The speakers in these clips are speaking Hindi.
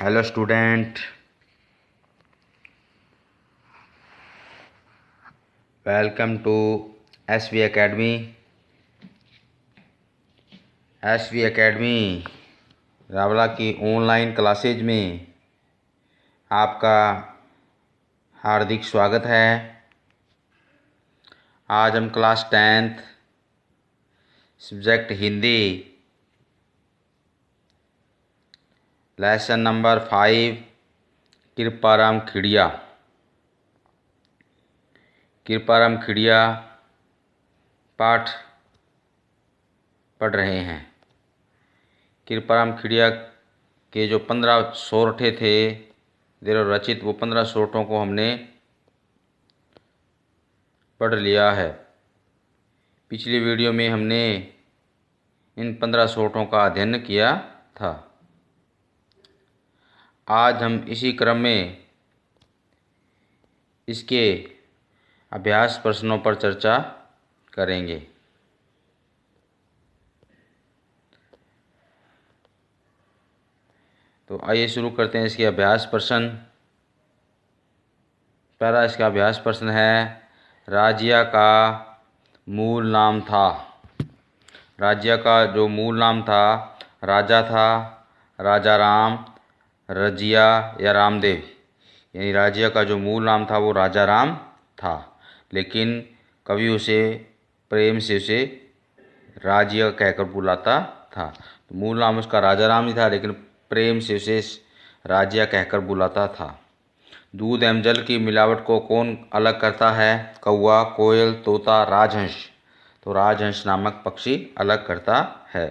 Hello student, welcome to SV academy. SV academy Rawla की ऑनलाइन क्लासेज में आपका हार्दिक स्वागत है। आज हम class 10th subject Hindi lesson number 5 Kriparam Khidiya पाठ पढ़ रहे हैं। कृपाराम खिड़िया के जो 15 सोरठे थे देरो रचित, वो 15 सोरठों को हमने पढ़ लिया है। पिछली वीडियो में हमने इन 15 सोरठों का अध्ययन किया था। आज हम इसी क्रम में इसके अभ्यास प्रश्नों पर चर्चा करेंगे। तो आइए शुरू करते हैं इसके अभ्यास प्रश्न। पहला इसका अभ्यास प्रश्न है, राज्य का मूल नाम था। राज्य का जो मूल नाम था, राजा था, राजा राम, रजिया या रामदेव। यानी राज्य का जो मूल नाम था वो राजा राम था, लेकिन कवि उसे प्रेम से उसे राज्य कहकर बुलाता था। तो मूल नाम उसका राजा राम ही था, लेकिन प्रेम से उसे राज्य कहकर बुलाता था। दूध एवं जल की मिलावट को कौन अलग करता है? कौवा, कोयल, तोता, राजहंस। तो राजहंस नामक पक्षी अलग करता है।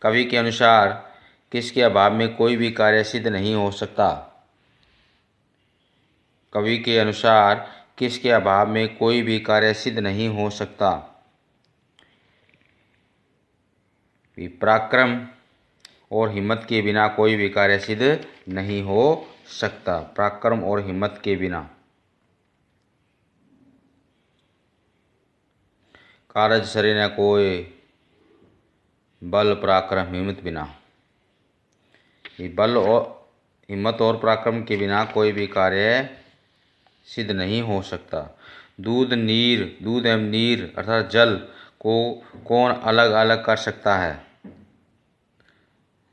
कवि के अनुसार किसके अभाव में कोई भी कार्य सिद्ध नहीं हो सकता? कवि के अनुसार किसके अभाव में कोई भी कार्य सिद्ध नहीं हो सकता? पराक्रम और हिम्मत के बिना कोई भी कार्य सिद्ध नहीं हो सकता। पराक्रम और हिम्मत के बिना। कारज सरे न कोय, बल पराक्रम हिम्मत बिना। ये बल और हिम्मत और पराक्रम के बिना कोई भी कार्य सिद्ध नहीं हो सकता। दूध एवं नीर अर्थात जल को कौन अलग अलग कर सकता है?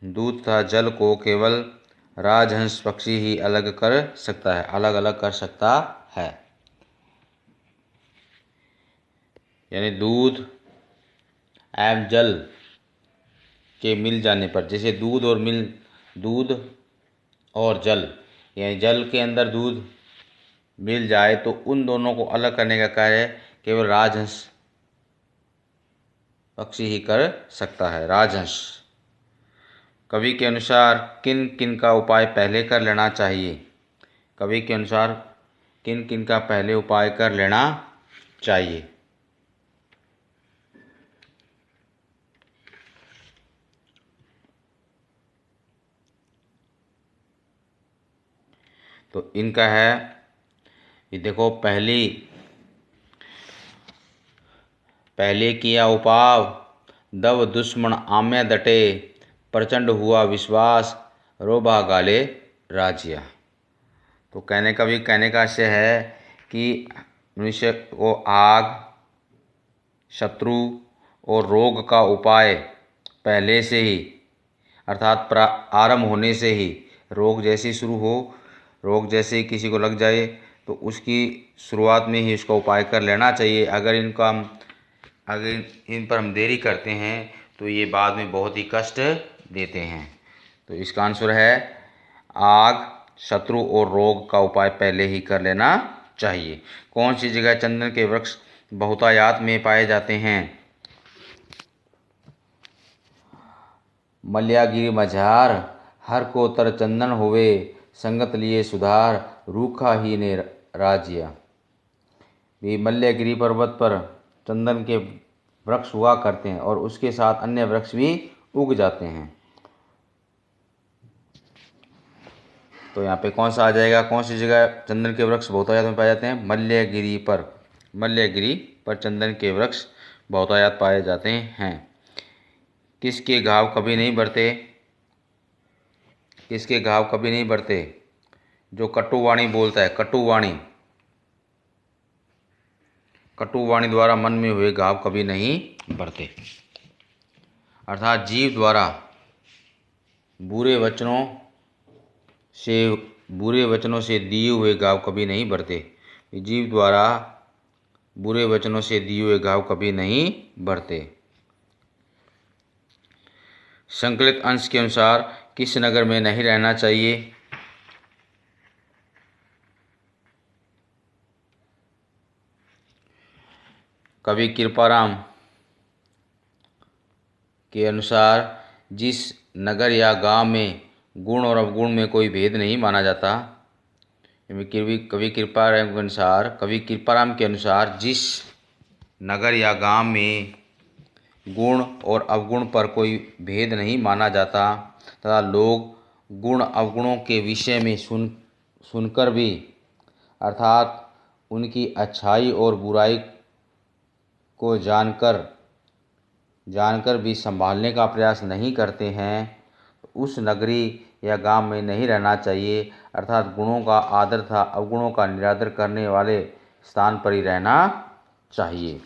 दूध तथा जल को केवल राजहंस पक्षी ही अलग कर सकता है। यानी दूध एवं जल के मिल जाने पर, जैसे दूध और जल, यानी जल के अंदर दूध मिल जाए तो उन दोनों को अलग करने का कार्य केवल राजहंस पक्षी ही कर सकता है। राजहंस। कवि के अनुसार किन किन का उपाय पहले कर लेना चाहिए? कवि के अनुसार किन किन का पहले उपाय कर लेना चाहिए? तो इनका है, ये देखो, पहले किया उपाव, दव दुश्मन आम्य डटे, प्रचंड हुआ विश्वास, रोबा गाले राजिया। तो कहने का आशय है कि मनुष्य को आग, शत्रु और रोग का उपाय पहले से ही, अर्थात आरंभ होने से ही, रोग जैसे ही किसी को लग जाए तो उसकी शुरुआत में ही उसका उपाय कर लेना चाहिए। अगर इन पर हम देरी करते हैं तो ये बाद में बहुत ही कष्ट देते हैं। तो इसका आंसर है आग, शत्रु और रोग का उपाय पहले ही कर लेना चाहिए। कौन सी जगह चंदन के वृक्ष बहुतायत में पाए जाते हैं? मल्यागिरी मझार, हर को तर चंदन होवे, संगत लिए सुधार, रूखा ही ने राज्य। भी मल्यागिरी पर्वत पर चंदन के वृक्ष हुआ करते हैं और उसके साथ अन्य वृक्ष भी उग जाते हैं। तो यहाँ पे कौन सा आ जाएगा? कौन सी जगह चंदन के वृक्ष बहुतायत में पाए जाते हैं? मल्यागिरी पर चंदन के वृक्ष बहुतायत पाए जाते हैं। किसके घाव कभी नहीं बढ़ते? किसके घाव कभी नहीं भरते? जो कटुवाणी बोलता है, कटुवाणी द्वारा मन में हुए घाव कभी नहीं भरते। अर्थात जीव द्वारा बुरे वचनों से दिए हुए घाव कभी नहीं भरते। जीव द्वारा बुरे वचनों से दिए हुए घाव कभी नहीं भरते। संकलित अंश के अनुसार किस नगर में नहीं रहना चाहिए? कवि कृपाराम के अनुसार जिस नगर या गांव में गुण और अवगुण में कोई भेद नहीं माना जाता, कवि कृपाराम के अनुसार जिस नगर या गांव में गुण और अवगुण पर कोई भेद नहीं माना जाता तथा लोग गुण अवगुणों के विषय में सुनकर भी अर्थात उनकी अच्छाई और बुराई को जानकर भी संभालने का प्रयास नहीं करते हैं, उस नगरी या गांव में नहीं रहना चाहिए। अर्थात गुणों का आदर तथा अवगुणों का निरादर करने वाले स्थान पर ही रहना चाहिए।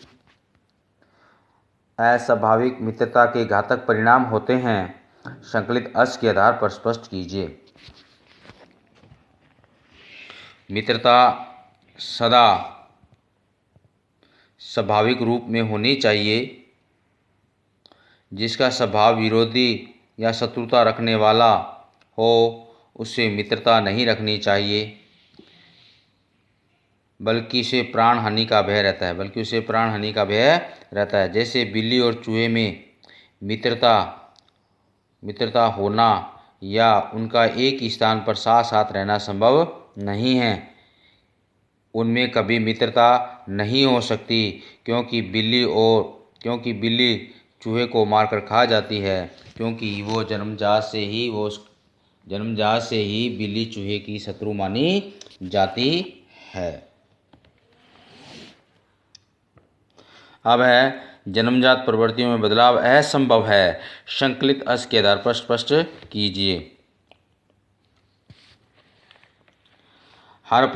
अस्वाभाविक मित्रता के घातक परिणाम होते हैं। संकलित अंश के आधार पर स्पष्ट कीजिए। मित्रता सदा स्वाभाविक रूप में होनी चाहिए। जिसका स्वभाव विरोधी या शत्रुता रखने वाला हो उससे मित्रता नहीं रखनी चाहिए, बल्कि उसे प्राण हानि का भय रहता है। जैसे बिल्ली और चूहे में मित्रता होना या उनका एक ही स्थान पर साथ साथ रहना संभव नहीं है, उनमें कभी मित्रता नहीं हो सकती, क्योंकि बिल्ली चूहे को मारकर खा जाती है, क्योंकि वो जन्मजात से ही बिल्ली चूहे की शत्रु मानी जाती है। अब है जन्मजात प्रवृत्तियों में बदलाव असंभव है। संकलित अंश के आधार पर स्पष्ट कीजिए। हर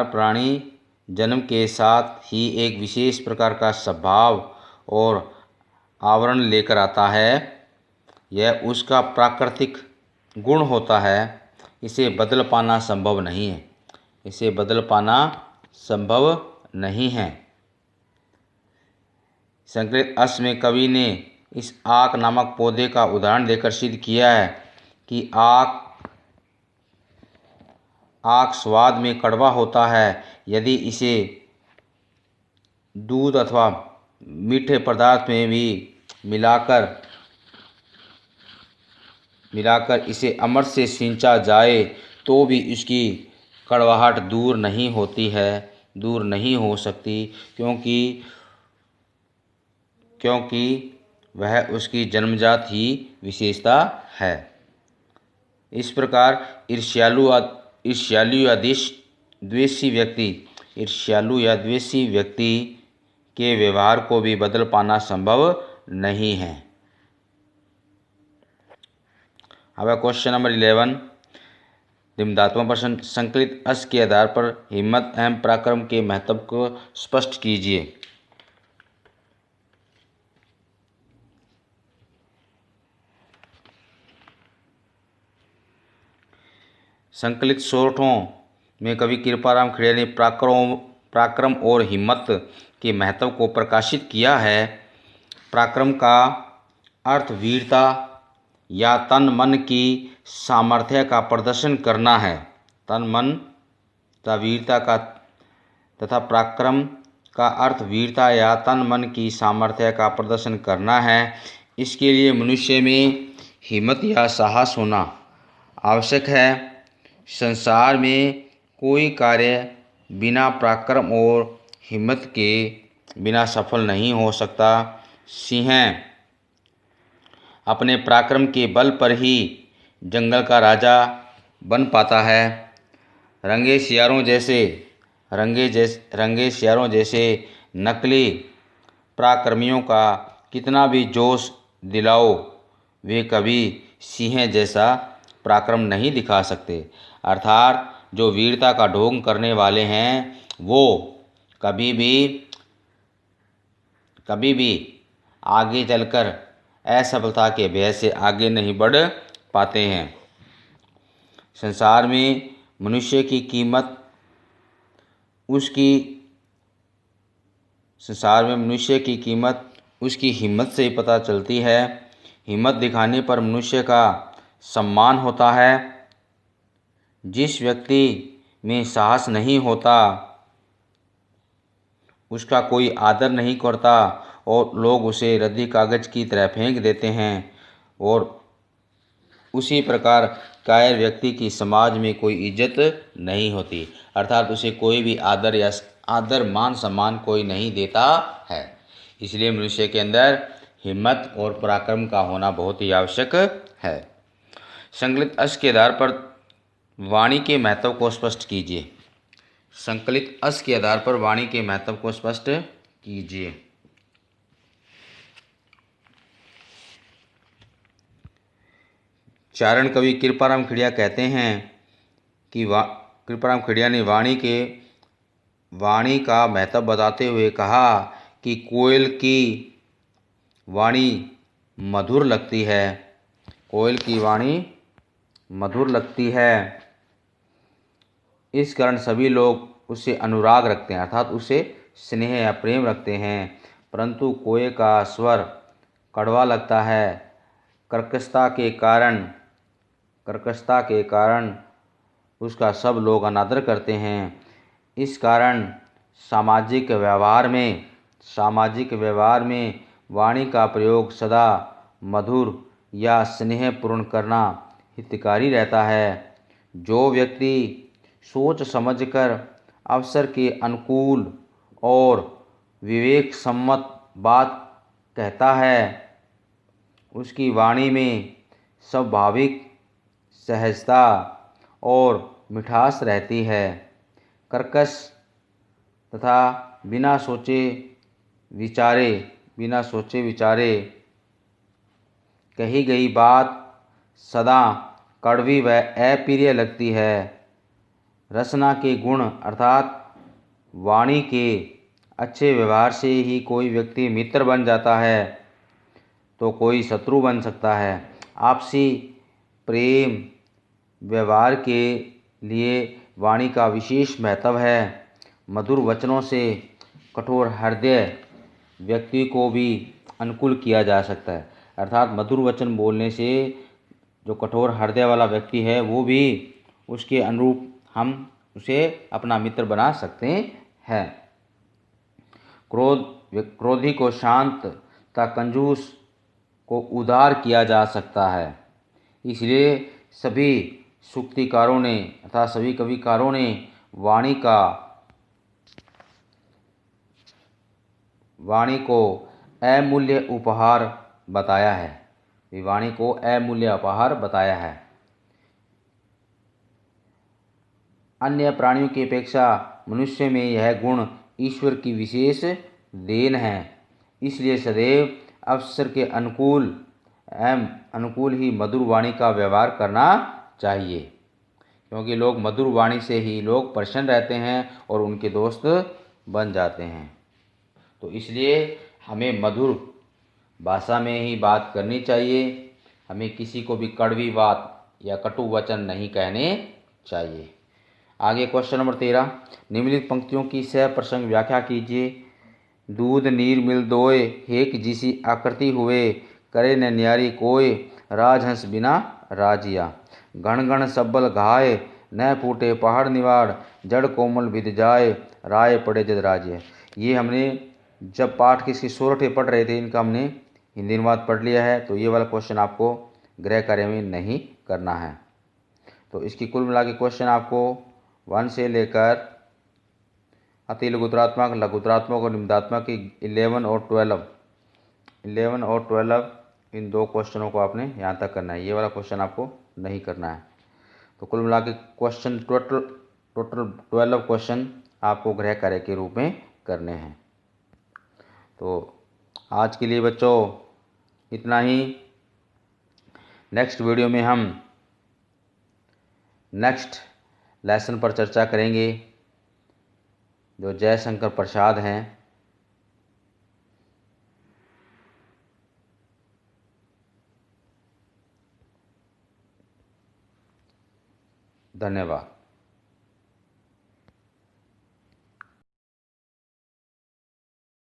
प्राणी जन्म के साथ ही एक विशेष प्रकार का स्वभाव और आवरण लेकर आता है। यह उसका प्राकृतिक गुण होता है। इसे बदल पाना संभव नहीं है। संकलित अंश में कवि ने इस आक नामक पौधे का उदाहरण देकर सिद्ध किया है कि आक स्वाद में कड़वा होता है। यदि इसे दूध अथवा मीठे पदार्थ में भी मिलाकर इसे अमृत से सींचा जाए तो भी इसकी कड़वाहट दूर नहीं हो सकती, क्योंकि वह उसकी जन्मजात ही विशेषता है। इस प्रकार ईर्ष्यालु या द्वेषी व्यक्ति के व्यवहार को भी बदल पाना संभव नहीं है। अब क्वेश्चन नंबर 11, निम्नात्मक प्रश्न। संकलित अंश के आधार पर हिम्मत एवं पराक्रम के महत्व को स्पष्ट कीजिए। संकलित सोरठों में कवि कृपाराम खेड़े ने पराक्रम और हिम्मत के महत्व को प्रकाशित किया है। पराक्रम का अर्थ वीरता या तन मन की सामर्थ्य का प्रदर्शन करना है। तथा पराक्रम का अर्थ वीरता या तन मन की सामर्थ्य का प्रदर्शन करना है। इसके लिए मनुष्य में हिम्मत या साहस होना आवश्यक है। संसार में कोई कार्य बिना पराक्रम और हिम्मत के बिना सफल नहीं हो सकता। सिंह अपने पराक्रम के बल पर ही जंगल का राजा बन पाता है। रंगे सियारों जैसे नकली पराक्रमियों का कितना भी जोश दिलाओ, वे कभी सिंह जैसा पराक्रम नहीं दिखा सकते। अर्थात जो वीरता का ढोंग करने वाले हैं वो कभी भी आगे चलकर असफलता के भय से आगे नहीं बढ़ पाते हैं। संसार में मनुष्य की कीमत उसकी हिम्मत से ही पता चलती है। हिम्मत दिखाने पर मनुष्य का सम्मान होता है। जिस व्यक्ति में साहस नहीं होता उसका कोई आदर नहीं करता और लोग उसे रद्दी कागज की तरह फेंक देते हैं। और उसी प्रकार कायर व्यक्ति की समाज में कोई इज्जत नहीं होती। अर्थात उसे कोई भी आदर मान सम्मान कोई नहीं देता है। इसलिए मनुष्य के अंदर हिम्मत और पराक्रम का होना बहुत ही आवश्यक है। संकलित अश के आधार पर वाणी के महत्व को स्पष्ट कीजिए। संकलित अश के आधार पर वाणी के महत्व को स्पष्ट कीजिए। चारण कवि कृपाराम खिड़िया कहते हैं कि कृपाराम खिड़िया ने वाणी का महत्व बताते हुए कहा कि कोयल की वाणी मधुर लगती है। कोयल की वाणी मधुर लगती है, इस कारण सभी लोग उससे अनुराग रखते हैं, अर्थात उसे स्नेह या प्रेम रखते हैं। परंतु कोयल का स्वर कड़वा लगता है। कर्कशता के कारण उसका सब लोग अनादर करते हैं। इस कारण सामाजिक व्यवहार में वाणी का प्रयोग सदा मधुर या स्नेहपूर्ण करना हितकारी रहता है। जो व्यक्ति सोच समझकर अवसर के अनुकूल और विवेक सम्मत बात कहता है उसकी वाणी में स्वाभाविक सहजता और मिठास रहती है। कर्कश तथा बिना सोचे विचारे कही गई बात सदा कड़वी व अप्रिय लगती है। रसना के गुण अर्थात वाणी के अच्छे व्यवहार से ही कोई व्यक्ति मित्र बन जाता है तो कोई शत्रु बन सकता है। आपसी प्रेम व्यवहार के लिए वाणी का विशेष महत्व है। मधुर वचनों से कठोर हृदय व्यक्ति को भी अनुकूल किया जा सकता है। अर्थात मधुर वचन बोलने से जो कठोर हृदय वाला व्यक्ति है वो भी उसके अनुरूप हम उसे अपना मित्र बना सकते हैं। क्रोधी को शांत तथा कंजूस को उदार किया जा सकता है। इसलिए सभी सूक्तिकारों ने तथा सभी कविकारों ने वाणी को अमूल्य उपहार बताया है। वाणी को अमूल्य उपहार बताया है। अन्य प्राणियों की अपेक्षा मनुष्य में यह गुण ईश्वर की विशेष देन है। इसलिए सदैव अवसर के अनुकूल ही मधुर वाणी का व्यवहार करना चाहिए, क्योंकि लोग मधुर वाणी से ही लोग प्रसन्न रहते हैं और उनके दोस्त बन जाते हैं। तो इसलिए हमें मधुर भाषा में ही बात करनी चाहिए। हमें किसी को भी कड़वी बात या कटु वचन नहीं कहने चाहिए। आगे क्वेश्चन नंबर 13, निम्नलिखित पंक्तियों की सह प्रसंग व्याख्या कीजिए। दूध नीर मिल दोय, हेक जिसी आकृति हुए, करे न न्यारी कोय, राजहंस बिना राजिया। घण घण सब्बल घाय, न फूटे पहाड़ निवाड़, जड़ कोमल विद जाय, राय पड़े जद राज्य। ये हमने जब पाठ के इसके सोरठे पढ़ रहे थे इनका हमने हिंदी अनुवाद पढ़ लिया है। तो ये वाला क्वेश्चन आपको गृह कार्य में नहीं करना है। तो इसकी कुल मिला के क्वेश्चन आपको 1 से लेकर अति लघुतरात्मक, लघुतरात्मक और निम्नात्मक की 11 और 12 इन 2 क्वेश्चनों को आपने यहाँ तक करना है। ये वाला क्वेश्चन आपको नहीं करना है। तो कुल मिला के क्वेश्चन टोटल 12 क्वेश्चन आपको गृह कार्य के रूप में करने हैं। तो आज के लिए बच्चों इतना ही। नेक्स्ट वीडियो में हम नेक्स्ट लेसन पर चर्चा करेंगे, जो जयशंकर प्रसाद हैं। धन्यवाद।